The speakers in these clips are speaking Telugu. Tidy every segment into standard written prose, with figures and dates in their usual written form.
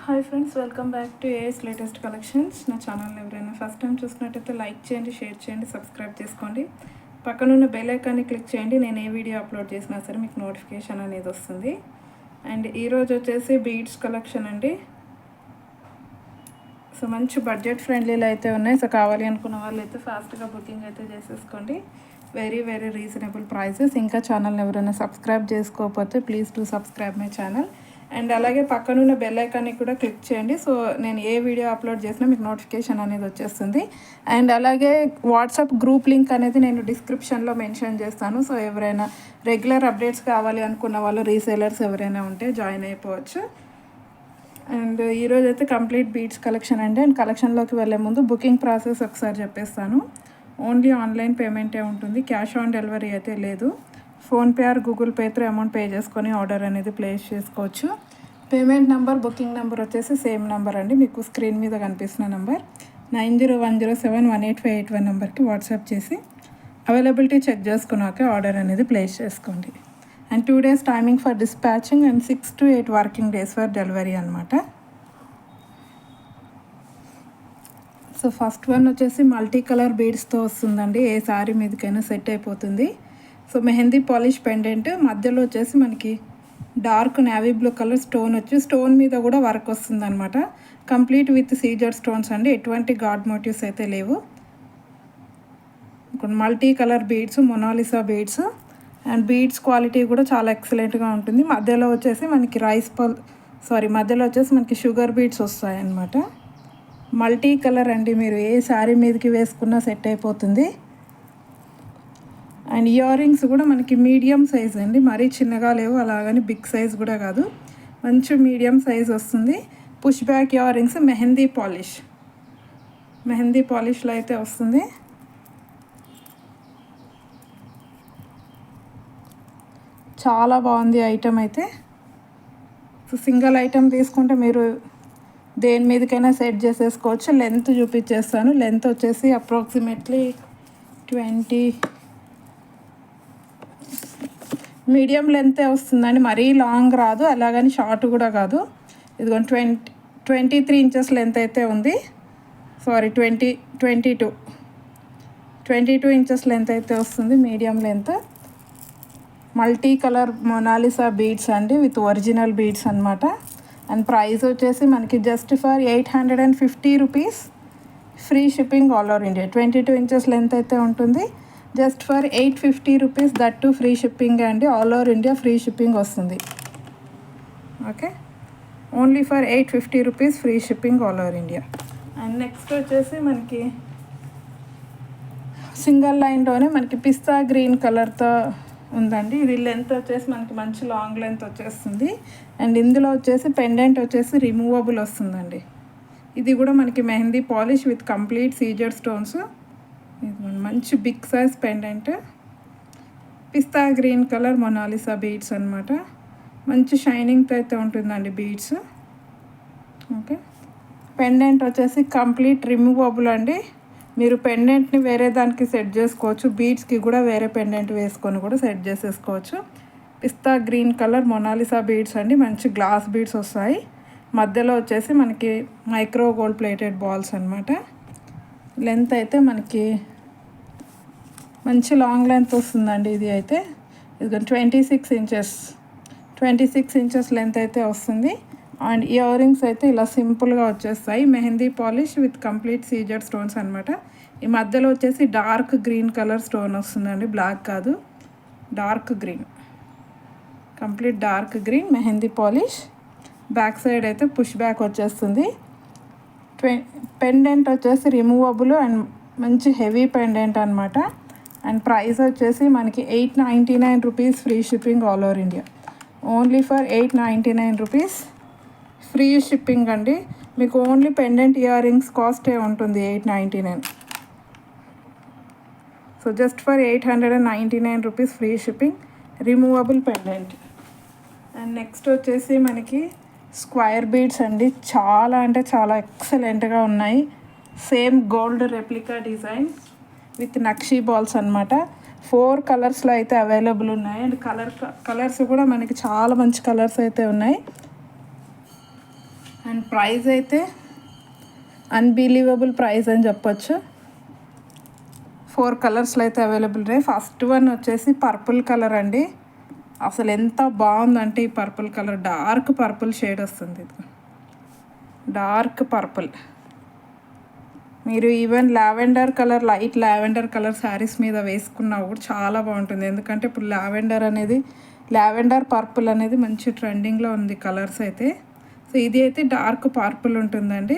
Hi friends, welcome back to AS latest collections. నా ఛానల్ ఎవరైనా ఫస్ట్ టైం చూసినట్టయితే లైక్ చేయండి, షేర్ చేయండి, సబ్స్క్రైబ్ చేసుకోండి. పక్కనున్న బెల్ ఐకాన్ని క్లిక్ చేయండి. నేను ఏ వీడియో అప్లోడ్ చేసినా సరే మీకు నోటిఫికేషన్ అనేది వస్తుంది. అండ్ ఈరోజు వచ్చేసి బీడ్స్ కలెక్షన్ అండి. సో మంచి బడ్జెట్ ఫ్రెండ్లీలో అయితే ఉన్నాయి. సో కావాలి అనుకున్న వాళ్ళు అయితే ఫాస్ట్గా బుకింగ్ అయితే చేసేసుకోండి. Very very reasonable prices. ఇంకా ఛానల్ని ఎవరైనా సబ్స్క్రైబ్ చేసుకోకపోతే please to subscribe my channel. And అలాగే పక్కనున్న బెల్ ఐకాన్ని కూడా క్లిక్ చేయండి. సో నేను ఏ వీడియో అప్లోడ్ చేసినా మీకు నోటిఫికేషన్ అనేది వచ్చేస్తుంది. అండ్ అలాగే వాట్సాప్ గ్రూప్ లింక్ అనేది నేను డిస్క్రిప్షన్లో మెన్షన్ చేస్తాను. సో ఎవరైనా రెగ్యులర్ అప్డేట్స్ కావాలి అనుకున్న వాళ్ళు, రీసేలర్స్ ఎవరైనా ఉంటే జాయిన్ అయిపోవచ్చు. అండ్ ఈరోజు అయితే కంప్లీట్ బీడ్స్ కలెక్షన్ అండి. అండ్ కలెక్షన్లోకి వెళ్ళే ముందు బుకింగ్ ప్రాసెస్ ఒకసారి చెప్పేస్తాను. ఓన్లీ ఆన్లైన్ పేమెంటే ఉంటుంది, క్యాష్ ఆన్ డెలివరీ అయితే లేదు. ఫోన్పే ఆర్ గూగుల్ పేతో అమౌంట్ పే చేసుకొని ఆర్డర్ అనేది ప్లేస్ చేసుకోవచ్చు. పేమెంట్ నెంబర్, బుకింగ్ నెంబర్ వచ్చేసి సేమ్ నెంబర్ అండి, మీకు స్క్రీన్ మీద కనిపిస్తున్న నెంబర్ 9010718581 నెంబర్కి వాట్సాప్ చేసి అవైలబిలిటీ చెక్ చేసుకున్నాక ఆర్డర్ అనేది ప్లేస్ చేసుకోండి. And 2 days timing for dispatching and 6 to 8 working days for delivery అనమాట. సో ఫస్ట్ వన్ వచ్చేసి మల్టీ కలర్ బీడ్స్తో వస్తుందండి. ఏ సారీ మీదకైనా సెట్ అయిపోతుంది. సో మెహందీ పాలిష్ పెండెంట్, మధ్యలో వచ్చేసి మనకి dark navy blue colour stone వచ్చి స్టోన్ మీద కూడా వర్క్ వస్తుంది అనమాట. కంప్లీట్ విత్ సీజర్ స్టోన్స్ అండి, ఎటువంటి గాడ్ మోటివ్స్ అయితే లేవు. Multi colour beads, Mona Lisa beads. And beads quality కూడా చాలా ఎక్సలెంట్గా ఉంటుంది. మధ్యలో వచ్చేసి మనకి మధ్యలో వచ్చేసి మనకి షుగర్ బీడ్స్ వస్తాయి అన్నమాట. మల్టీ కలర్ అండి, మీరు ఏ శారీ మీదకి వేసుకున్నా సెట్ అయిపోతుంది. అండ్ ఇయర్ రింగ్స్ కూడా మనకి మీడియం సైజ్ అండి, మరీ చిన్నగా లేవు, అలాగని బిగ్ సైజ్ కూడా కాదు, మంచి మీడియం సైజ్ వస్తుంది. Push back ear rings, mehndi పాలిష్లో అయితే వస్తుంది. చాలా బాగుంది ఐటమ్ అయితే. సో సింగిల్ ఐటమ్ తీసుకుంటే మీరు దేని మీదకైనా సెట్ చేసేసుకోవచ్చు. లెంత్ చూపించేస్తాను. లెంత్ వచ్చేసి అప్రాక్సిమేట్లీ 20 మీడియం లెంతే వస్తుందండి, మరీ లాంగ్ రాదు, అలాగని షార్ట్ కూడా కాదు. ఇదిగోండి 23 ఇంచెస్ లెంత్ అయితే ఉంది. 22 ఇంచెస్ లెంత్ అయితే వస్తుంది, medium length. Multi colour Mona Lisa beads అండి, విత్ ఒరిజినల్ బీడ్స్ అనమాట. అండ్ ప్రైస్ వచ్చేసి మనకి just for 850 rupees, free shipping all over India. 22 inches length అయితే ఉంటుంది. Just for 850 rupees, that to free shipping అండి, all over India free shipping వస్తుంది. Okay, only for 850 rupees free shipping all over India. And next వచ్చేసి మనకి సింగిల్ లైన్లోనే మనకి పిస్తా గ్రీన్ కలర్తో ఉందండి. ఇది లెంత్ వచ్చేసి మనకి మంచి లాంగ్ లెంత్ వచ్చేస్తుంది. అండ్ ఇందులో వచ్చేసి పెండెంట్ వచ్చేసి రిమూవబుల్ వస్తుందండి. ఇది కూడా మనకి mehndi polish with complete Caesar stones. ఇది మంచి బిగ్ సైజ్ పెండెంట్, పిస్తా గ్రీన్ కలర్ మొనాలిసా బీడ్స్ అనమాట. మంచి షైనింగ్తో అయితే ఉంటుందండి బీడ్స్. ఓకే, పెండెంట్ వచ్చేసి కంప్లీట్ రిమూవబుల్ అండి. మీరు పెండెంట్ని వేరే దానికి సెట్ చేసుకోవచ్చు, బీడ్స్కి కూడా వేరే పెండెంట్ వేసుకొని కూడా సెట్ చేసేసుకోవచ్చు. పిస్తా గ్రీన్ కలర్ మొనాలిసా బీడ్స్ అండి, మంచి గ్లాస్ బీడ్స్ వస్తాయి. మధ్యలో వచ్చేసి మనకి మైక్రో గోల్డ్ ప్లేటెడ్ బాల్స్ అనమాట. లెంత్ అయితే మనకి మంచి లాంగ్ లెంత్ వస్తుందండి. ఇది అయితే ఇది 26 ఇంచెస్ లెంత్ అయితే వస్తుంది. అండ్ ఇయర్ రింగ్స్ అయితే ఇలా సింపుల్గా వచ్చేస్తాయి. Mehndi polish with complete Caesar stones అనమాట. ఈ మధ్యలో వచ్చేసి డార్క్ గ్రీన్ కలర్ స్టోన్ వస్తుందండి, బ్లాక్ కాదు, dark green, complete dark green mehndi polish. Back side అయితే పుష్ బ్యాక్ వచ్చేస్తుంది. పెండెంట్ వచ్చేసి రిమూవబుల్ అండ్ మంచి హెవీ పెండెంట్ అనమాట. అండ్ ప్రైస్ వచ్చేసి మనకి 899 rupees, free shipping all over India. Only for 899 rupees free shipping అండి. మీకు ఓన్లీ పెండెంట్ ఇయర్ రింగ్స్ కాస్టే ఉంటుంది 899. So just for 899 rupees free shipping, removable pendant. And next వచ్చేసి మనకి స్క్వైర్ బీడ్స్ అండి, చాలా అంటే చాలా ఎక్సలెంట్గా ఉన్నాయి. Same gold replica design with nakshi balls అనమాట. 4 కలర్స్లో అయితే అవైలబుల్ ఉన్నాయి. అండ్ కలర్స్ కూడా మనకి చాలా మంచి కలర్స్ అయితే ఉన్నాయి. అండ్ ప్రైస్ అయితే అన్బిలీవబుల్ ప్రైస్ అని చెప్పొచ్చు. 4 కలర్స్లో అయితే అవైలబుల్ ఉన్నాయి. ఫస్ట్ వన్ వచ్చేసి పర్పుల్ కలర్ అండి. అసలు ఎంత బాగుందంటే ఈ purple colour dark purple shade వస్తుంది. ఇది డార్క్ పర్పుల్. మీరు even lavender colour, light lavender colour saris మీద వేసుకున్నా కూడా చాలా బాగుంటుంది. ఎందుకంటే ఇప్పుడు లావెండర్ పర్పుల్ అనేది మంచి ట్రెండింగ్లో ఉంది కలర్స్ అయితే. సో ఇది అయితే డార్క్ పర్పుల్ ఉంటుందండి.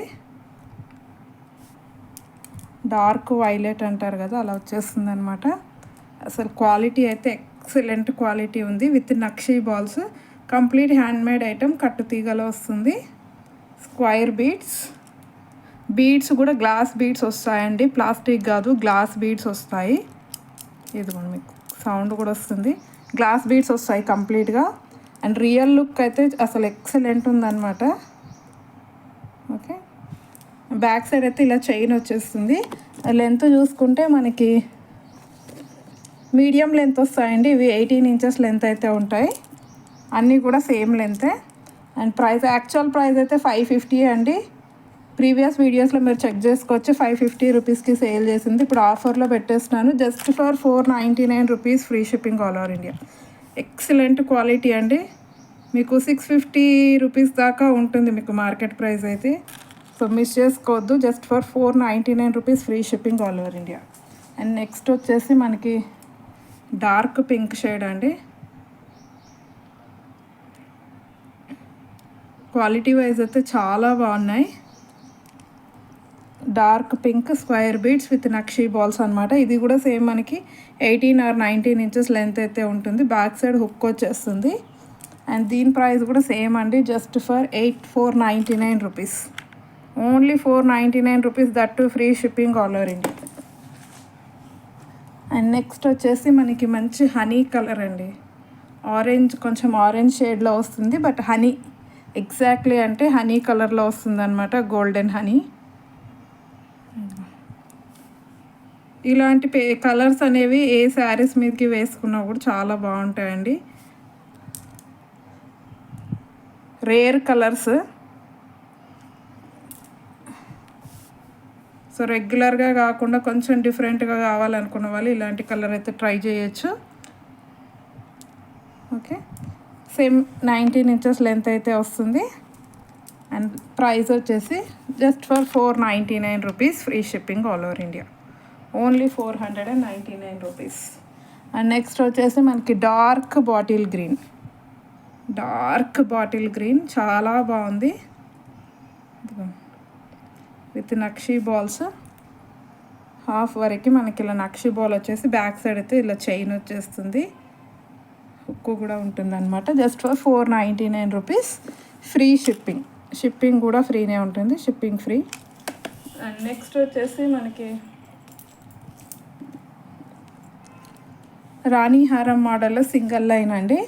డార్క్ వైలెట్ అంటారు కదా, అలా వచ్చేస్తుంది అనమాట. అసలు క్వాలిటీ అయితే ఎక్సలెంట్ క్వాలిటీ ఉంది. With nakshi balls, complete handmade item, కట్టు తీగలో వస్తుంది. స్క్వైర్ బీడ్స్ కూడా గ్లాస్ బీడ్స్ వస్తాయండి, ప్లాస్టిక్ కాదు, గ్లాస్ బీడ్స్ వస్తాయి. ఇదిగోండి మీకు సౌండ్ కూడా వస్తుంది. గ్లాస్ బీడ్స్ వస్తాయి కంప్లీట్గా. అండ్ రియల్ లుక్ అయితే అసలు ఎక్సలెంట్ ఉందన్నమాట. ఓకే, బ్యాక్ సైడ్ అయితే ఇలా చైన్ వచ్చేస్తుంది. లెంత్ చూసుకుంటే మనకి మీడియం లెంత్ వస్తాయండి. ఇవి 18 ఇంచెస్ లెంత్ అయితే ఉంటాయి. అన్నీ కూడా సేమ్ లెంతే. అండ్ ప్రైస్, యాక్చువల్ ప్రైస్ అయితే 550 అండి. ప్రీవియస్ వీడియోస్లో మీరు చెక్ చేసుకోవచ్చు. 550 రూపీస్కి సేల్ చేసింది. ఇప్పుడు ఆఫర్లో పెట్టేస్తున్నాను. Just for 499 rupees, free shipping all over India. Excellent quality అండి. మీకు 650 రూపీస్ దాకా ఉంటుంది మీకు మార్కెట్ ప్రైస్ అయితే. సో మిస్ చేసుకోవద్దు. Just for 499 rupees, free shipping all over India. And next వచ్చేసి మనకి డార్క్ పింక్ షేడ్ అండి. క్వాలిటీ వైజ్ అయితే చాలా బాగున్నాయి. Dark pink square beads with nakshi balls అనమాట. ఇది కూడా సేమ్ మనకి 18 or 19 ఇంచెస్ లెంత్ అయితే ఉంటుంది. బ్యాక్ సైడ్ హుక్ వచ్చేస్తుంది. అండ్ దీని ప్రైస్ కూడా సేమ్ అండి. Just for 499 rupees, only 499 rupees, that to free shipping all over India. And next వచ్చేసి మనకి మంచి హనీ కలర్ అండి. ఆరెంజ్, కొంచెం ఆరెంజ్ షేడ్లో వస్తుంది, బట్ హనీ ఎగ్జాక్ట్లీ అంటే హనీ కలర్లో వస్తుంది అనమాట. Golden honey. ఇలాంటి కలర్స్ అనేవి ఏ శారీస్ మీదకి వేసుకున్నా కూడా చాలా బాగుంటాయండి. Rare colours. సో రెగ్యులర్గా కాకుండా కొంచెం డిఫరెంట్గా కావాలనుకున్న వాళ్ళు ఇలాంటి కలర్ అయితే ట్రై చేయొచ్చు. ఓకే, సేమ్ 19 ఇంచెస్ లెంత్ అయితే వస్తుంది. అండ్ ప్రైస్ వచ్చేసి just for 499 rupees, free shipping all over India, only 499 rupees. And next వచ్చేసి మనకి డార్క్ బాటిల్ గ్రీన్ చాలా బాగుంది. With nakshi balls. హాఫ్ వరకు మనకి ఇలా నక్షీ బాల్ వచ్చేసి బ్యాక్ సైడ్ అయితే ఇలా చైన్ వచ్చేస్తుంది. హుక్కు కూడా ఉంటుంది అనమాట. Just for 499 rupees, free shipping కూడా ఫ్రీనే ఉంటుంది, షిప్పింగ్ ఫ్రీ. అండ్ నెక్స్ట్ వచ్చేసి మనకి రాణి హారం మోడల్లో సింగిల్ లైన్ అండి.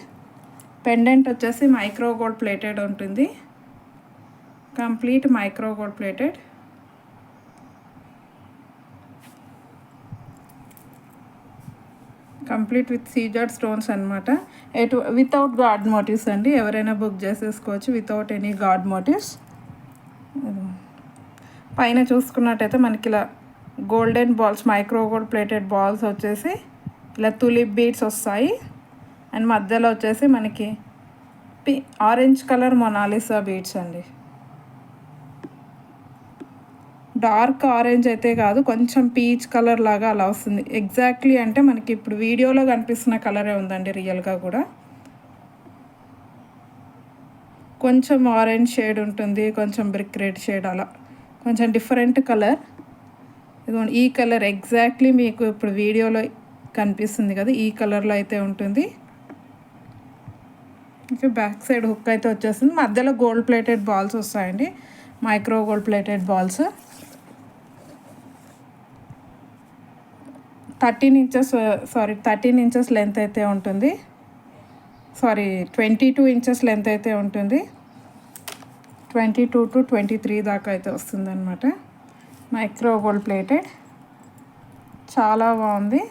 పెండెంట్ వచ్చేసి మైక్రో గోల్డ్ ప్లేటెడ్ ఉంటుంది. Complete micro gold plated. Complete with సీజర్డ్ స్టోన్స్ అనమాట. వితౌట్ గాడ్ మోటివ్స్ అండి. ఎవరైనా బుక్ చేసేసుకోవచ్చు వితౌట్ ఎనీ గాడ్ మోటివ్స్. పైన చూసుకున్నట్టయితే మనకి ఇలా golden balls, micro gold plated balls వచ్చేసి ఇలా తులిప్ బీడ్స్ వస్తాయి. అండ్ మధ్యలో వచ్చేసి మనకి ఆరెంజ్ కలర్ మొనాలిసా బీడ్స్ అండి. డార్క్ ఆరెంజ్ అయితే కాదు, కొంచెం పీచ్ కలర్ లాగా అలా వస్తుంది. ఎగ్జాక్ట్లీ అంటే మనకి ఇప్పుడు వీడియోలో కనిపిస్తున్న కలరే ఉందండి రియల్గా కూడా. కొంచెం ఆరెంజ్ షేడ్ ఉంటుంది, కొంచెం బ్రిక్ రెడ్ షేడ్, అలా కొంచెం డిఫరెంట్ కలర్. ఇదిగోండి ఈ కలర్ ఎగ్జాక్ట్లీ మీకు ఇప్పుడు వీడియోలో కనిపిస్తుంది కదా, ఈ కలర్లో అయితే ఉంటుంది. ఓకే, బ్యాక్ సైడ్ హుక్ అయితే వచ్చేస్తుంది. మధ్యలో గోల్డ్ ప్లేటెడ్ బాల్స్ వస్తాయండి, micro gold plated balls. 13 inches length అయితే ఉంటుంది. 22 ఇంచెస్ లెంత్ అయితే ఉంటుంది. 22 to 23 దాకా అయితే వస్తుంది అనమాట. మైక్రో గోల్డ్ ప్లేటెడ్ చాలా బాగుంది.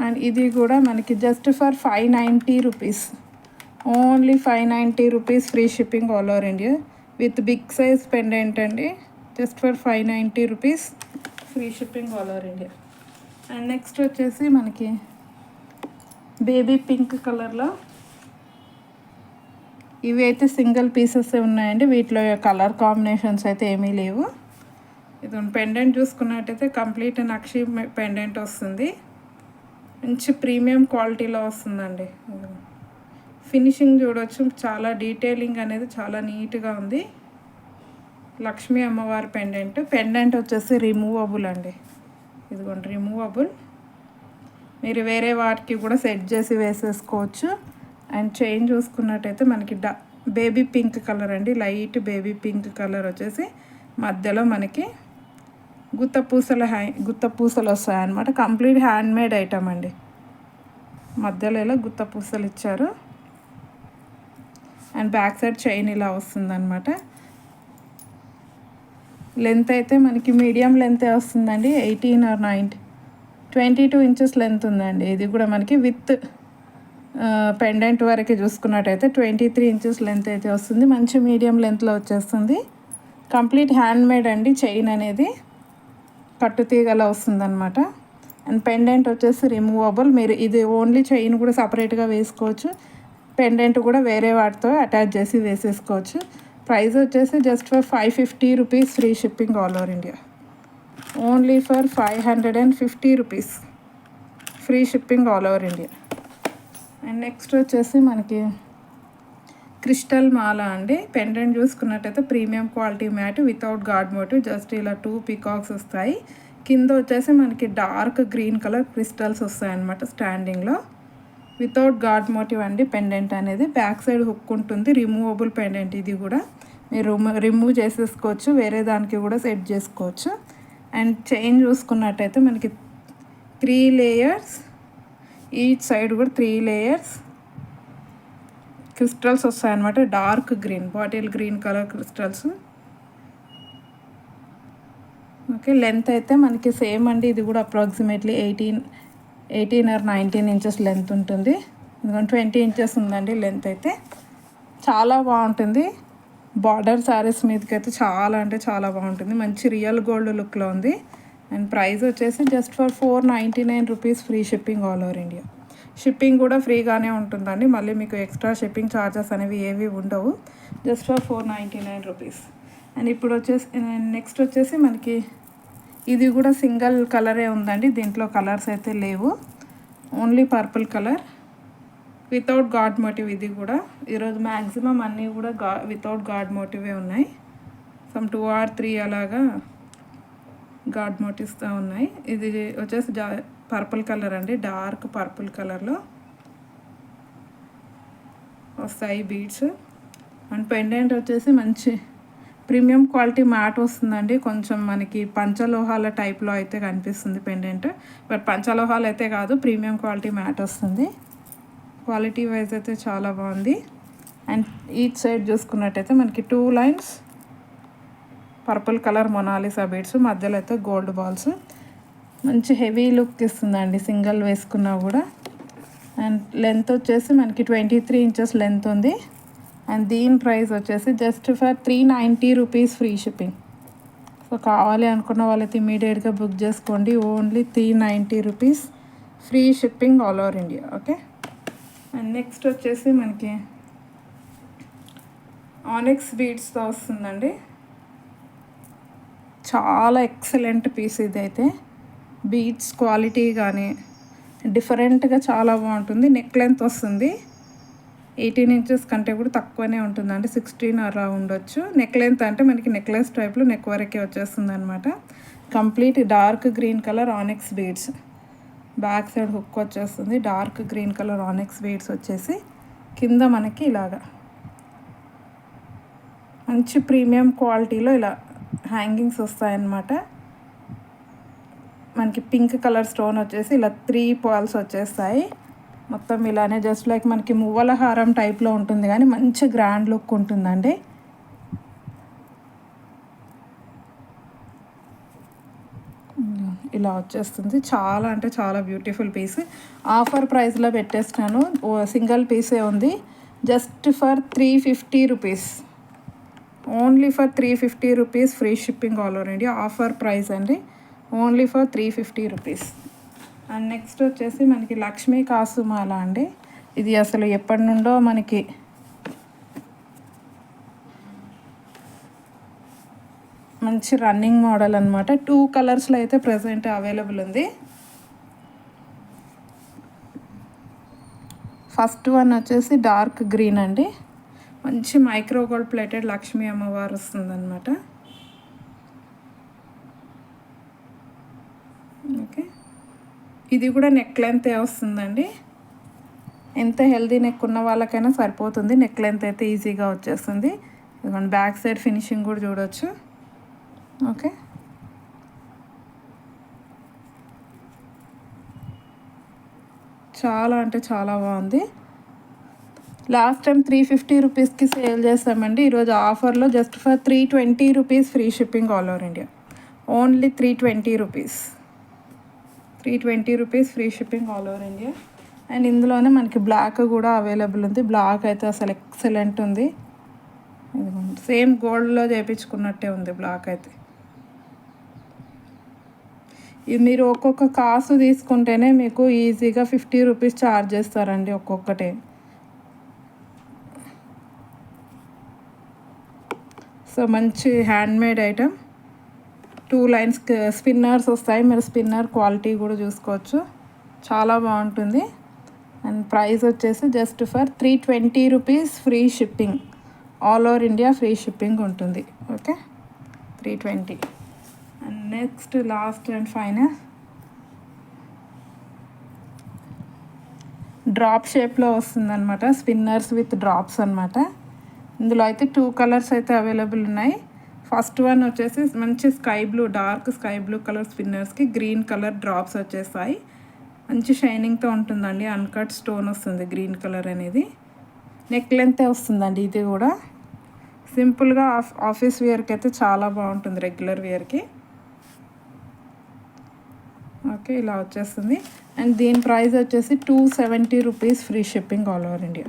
అండ్ ఇది కూడా మనకి just for 590 rupees, only 590 rupees free shipping all over India with big size pendant అండి. Just for 590 rupees free shipping all over India. And next వచ్చేసి మనకి బేబీ పింక్ కలర్లో ఇవి అయితే సింగిల్ పీసెస్ ఉన్నాయండి. వీటిలో కలర్ కాంబినేషన్స్ అయితే ఏమీ లేవు. ఇది పెండెంట్ చూసుకున్నట్టయితే కంప్లీట్ నక్షి పెండెంట్ వస్తుంది. మంచి ప్రీమియం క్వాలిటీలో వస్తుందండి. ఫినిషింగ్ చూడవచ్చు, చాలా డీటెయిలింగ్ అనేది చాలా నీట్గా ఉంది. లక్ష్మీ అమ్మవారి పెండెంట్ వచ్చేసి రిమూవబుల్ అండి. ఇదిగోండి రిమూవబుల్. మీరు వేరే వాటికి కూడా సెట్ చేసి వేసేసుకోవచ్చు. అండ్ చైన్ చూసుకున్నట్టయితే మనకి బేబీ పింక్ కలర్ అండి. లైట్ బేబీ పింక్ కలర్ వచ్చేసి మధ్యలో మనకి గుత్త పూసలు వస్తాయి అన్నమాట. కంప్లీట్ హ్యాండ్మేడ్ ఐటమ్ అండి. మధ్యలో ఇలా గుత్త పూసలు ఇచ్చారు. అండ్ బ్యాక్ సైడ్ చైన్ ఇలా వస్తుందన్నమాట. లెంత్ అయితే మనకి మీడియం లెంతే వస్తుందండి. 18 or 22 ఇంచెస్ లెంత్ ఉందండి. ఇది కూడా మనకి విత్ పెండెంట్ వరకు చూసుకున్నట్టయితే 23 ఇంచెస్ లెంత్ అయితే వస్తుంది. మంచి మీడియం లెంత్లో వచ్చేస్తుంది. కంప్లీట్ హ్యాండ్మేడ్ అండి. చైన్ అనేది కట్టుతీగలా వస్తుందన్నమాట. అండ్ పెండెంట్ వచ్చేసి రిమూవబుల్. మీరు ఇది ఓన్లీ చైన్ కూడా సపరేట్గా వేసుకోవచ్చు. పెండెంట్ కూడా వేరే వాటితో అటాచ్ చేసి వేసేసుకోవచ్చు. ప్రైస్ వచ్చేసి just for 550 rupees free shipping all over India. Only for 550 rupees free shipping all over India. And next వచ్చేసి మనకి క్రిస్టల్ మాల అండి. పెండెంట్ చూసుకున్నట్టయితే premium quality matte without god motive. Just ఇలా 2 పీకాక్స్ వస్తాయి. కింద వచ్చేసి మనకి డార్క్ గ్రీన్ కలర్ క్రిస్టల్స్ వస్తాయి అన్నమాట స్టాండింగ్లో. వితౌట్ గాడ్ మోటివ్ అండి పెండెంట్ అనేది. బ్యాక్ సైడ్ హుక్ ఉంటుంది. Removable pendant. ఇది కూడా మీరు రిమూవ్ చేసేసుకోవచ్చు. వేరే దానికి కూడా సెట్ చేసుకోవచ్చు. అండ్ చైన్ చూసుకున్నట్టయితే మనకి 3 లేయర్స్, ఈచ్ సైడ్ కూడా 3 లేయర్స్ క్రిస్టల్స్ వస్తాయన్నమాట. Dark green, bottle green colour crystals. Okay, length అయితే మనకి సేమ్ అండి. ఇది కూడా అప్రాక్సిమేట్లీ 18 or 19 ఇంచెస్ లెంత్ ఉంటుంది. ఎందుకంటే 20 ఇంచెస్ ఉందండి లెంత్ అయితే. చాలా బాగుంటుంది. బార్డర్ శారీస్ మీదకి అయితే చాలా అంటే చాలా బాగుంటుంది. మంచి రియల్ గోల్డ్ లుక్లో ఉంది. అండ్ ప్రైస్ వచ్చేసి just for 499 rupees free shipping all over India. Shipping కూడా ఫ్రీగానే ఉంటుందండి. మళ్ళీ మీకు ఎక్స్ట్రా షిప్పింగ్ ఛార్జెస్ అనేవి ఏవి ఉండవు. Just for 499 rupees. అండ్ ఇప్పుడు వచ్చేసి నెక్స్ట్ వచ్చేసి మనకి ఇది కూడా సింగిల్ కలరే ఉందండి. దీంట్లో కలర్స్ అయితే లేవు. Only purple colour without god motive. ఇది కూడా ఈరోజు మ్యాక్సిమం అన్నీ కూడా వితౌట్ గాడ్ మోటివే ఉన్నాయి. సమ్ 2 or 3 అలాగా గాడ్ మోటివ్స్తో ఉన్నాయి. ఇది వచ్చేసి పర్పుల్ కలర్ అండి. డార్క్ పర్పుల్ కలర్లో వస్తాయి బీడ్స్. అండ్ పెండెంట్ వచ్చేసి మంచి ప్రీమియం క్వాలిటీ మ్యాట్ వస్తుందండి. కొంచెం మనకి పంచలోహాల టైప్లో అయితే కనిపిస్తుంది పెండెంట్. బట్ పంచలోహాలు అయితే కాదు, ప్రీమియం క్వాలిటీ మ్యాట్ వస్తుంది. క్వాలిటీ వైజ్ అయితే చాలా బాగుంది. అండ్ ఈచ్ సైడ్ చూసుకున్నట్టయితే మనకి 2 lines purple colour Mona Lisa beads, మధ్యలో అయితే గోల్డ్ బాల్స్. మంచి హెవీ లుక్ ఇస్తుందండి సింగిల్ వేసుకున్నా కూడా. అండ్ లెంత్ వచ్చేసి మనకి 23 ఇంచెస్ లెంత్ ఉంది. అండ్ దీని ప్రైస్ వచ్చేసి just for 390 rupees free shipping. So కావాలి అనుకున్న వాళ్ళైతే ఇమీడియట్గా బుక్ చేసుకోండి. Only 390 rupees free shipping all over India. Okay. And next వచ్చేసి మనకి ఆనిక్స్ బీడ్స్తో వస్తుందండి. చాలా ఎక్సలెంట్ పీస్ ఇదైతే. బీడ్స్ క్వాలిటీ కానీ డిఫరెంట్గా చాలా బాగుంటుంది. నెక్ లెంత్ వస్తుంది 18 ఇంచెస్ కంటే కూడా తక్కువనే ఉంటుందండి. 16 అలా ఉండొచ్చు. నెక్ లెంత్ అంటే మనకి నెక్లెస్ టైప్లో నెక్ వరకే వచ్చేస్తుంది అనమాట. Complete dark green colour onyx beads. Back side hook వచ్చేస్తుంది. Dark green colour onyx beads వచ్చేసి కింద మనకి ఇలాగా మంచి ప్రీమియం క్వాలిటీలో ఇలా హ్యాంగింగ్స్ వస్తాయన్నమాట. మనకి పింక్ కలర్ స్టోన్ వచ్చేసి ఇలా 3 పర్ల్స్ వచ్చేస్తాయి. మొత్తం ఇలానే జస్ట్ లైక్ మనకి మువ్వల హారం టైప్లో ఉంటుంది కానీ మంచి గ్రాండ్ లుక్ ఉంటుందండి. ఇలా వచ్చేస్తుంది. చాలా అంటే చాలా బ్యూటిఫుల్ పీస్. ఆఫర్ ప్రైస్లో పెట్టేస్తాను. సింగిల్ పీసే ఉంది. Just for 350 rupees, only for 350 rupees free shipping all over India. Offer price అండి, only for 350 rupees. And next వచ్చేసి మనకి లక్ష్మీ కాసుమాల అండి. ఇది అసలు ఎప్పటి నుండో మనకి మంచి రన్నింగ్ మోడల్ అనమాట. 2 కలర్స్లో అయితే ప్రజెంట్ అవైలబుల్ ఉంది. ఫస్ట్ వన్ వచ్చేసి డార్క్ గ్రీన్ అండి, మంచి మైక్రో గోల్డ్ ప్లేటెడ్ లక్ష్మీ అమ్మవారు వస్తుందన్నమాట. ఓకే, ఇది కూడా నెక్ లెంత్ వస్తుందండి. ఎంత హెల్దీ నెక్ ఉన్న వాళ్ళకైనా సరిపోతుంది. నెక్ లెంత్ అయితే ఈజీగా వచ్చేస్తుంది. ఇదిగోండి బ్యాక్ సైడ్ ఫినిషింగ్ కూడా చూడవచ్చు. ఓకే, చాలా అంటే చాలా బాగుంది. లాస్ట్ టైం 350 రూపీస్కి సేల్ చేస్తామండి. ఈరోజు ఆఫర్లో just for 320 rupees free shipping all over India. Only 320 rupees, 320 rupees free shipping all over India. And ఇందులోనే మనకి బ్లాక్ కూడా అవైలబుల్ ఉంది. బ్లాక్ అయితే అసలు ఎక్సలెంట్ ఉంది. సేమ్ గోల్డ్లో చేయించుకున్నట్టే ఉంది బ్లాక్ అయితే. ఇది మీరు ఒక్కొక్క కాసు తీసుకుంటేనే మీకు ఈజీగా 50 రూపీస్ ఛార్జ్ చేస్తారండి ఒక్కొక్కటే. సో మంచి హ్యాండ్మేడ్ ఐటమ్. 2 లైన్స్ స్పిన్నర్స్ వస్తాయి. మీరు స్పిన్నర్ క్వాలిటీ కూడా చూసుకోవచ్చు, చాలా బాగుంటుంది. అండ్ ప్రైస్ వచ్చేసి just for 320 rupees free shipping all over India. Free shipping ఉంటుంది. Okay, 320. And next last and final drop షేప్లో వస్తుందన్నమాట. స్పిన్నర్స్ విత్ డ్రాప్స్ అనమాట. ఇందులో అయితే 2 కలర్స్ అయితే అవైలబుల్ ఉన్నాయి. ఫస్ట్ వన్ వచ్చేసి మంచి sky blue, dark sky blue colour స్పిన్నర్స్కి గ్రీన్ కలర్ డ్రాప్స్ వచ్చేస్తాయి. మంచి షైనింగ్తో ఉంటుందండి. అన్కట్ స్టోన్ వస్తుంది గ్రీన్ కలర్ అనేది. నెక్ లెంతే వస్తుందండి. ఇది కూడా సింపుల్గా ఆఫీస్ వేర్కి అయితే చాలా బాగుంటుంది, రెగ్యులర్ వేర్కి. ఓకే, ఇలా వచ్చేస్తుంది. అండ్ దీని ప్రైస్ వచ్చేసి 270 rupees free shipping all over India.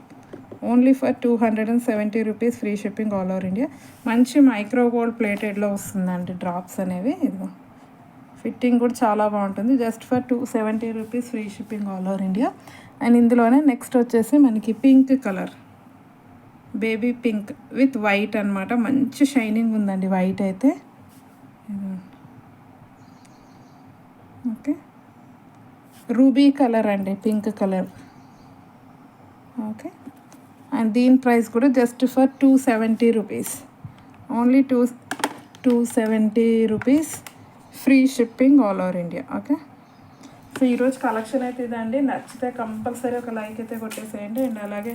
Only for 270 rupees free shipping all over India. మంచి మైక్రో గోల్డ్ ప్లేటెడ్లో వస్తుందండి డ్రాప్స్ అనేవి. ఇదిగో ఫిట్టింగ్ కూడా చాలా బాగుంటుంది. Just for 270 rupees free shipping all over India. And ఇందులోనే నెక్స్ట్ వచ్చేసి మనకి pink colour, baby pink with white అనమాట. మంచి షైనింగ్ ఉందండి వైట్ అయితే. ఓకే, రూబీ కలర్ అండి, పింక్ కలర్. ఓకే, అండ్ దీని ప్రైస్ కూడా just for 270 rupees, only 270 rupees free shipping all over India. Okay, so ఈరోజు కలెక్షన్ అయితే ఇదండి. నచ్చితే కంపల్సరీ ఒక లైక్ అయితే కొట్టేసేయండి. అండ్ అలాగే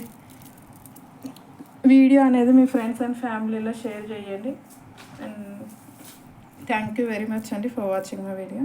వీడియో అనేది మీ ఫ్రెండ్స్ అండ్ ఫ్యామిలీలో షేర్ చేయండి. And thank you very much అండి ఫర్ వాచింగ్ మై వీడియో.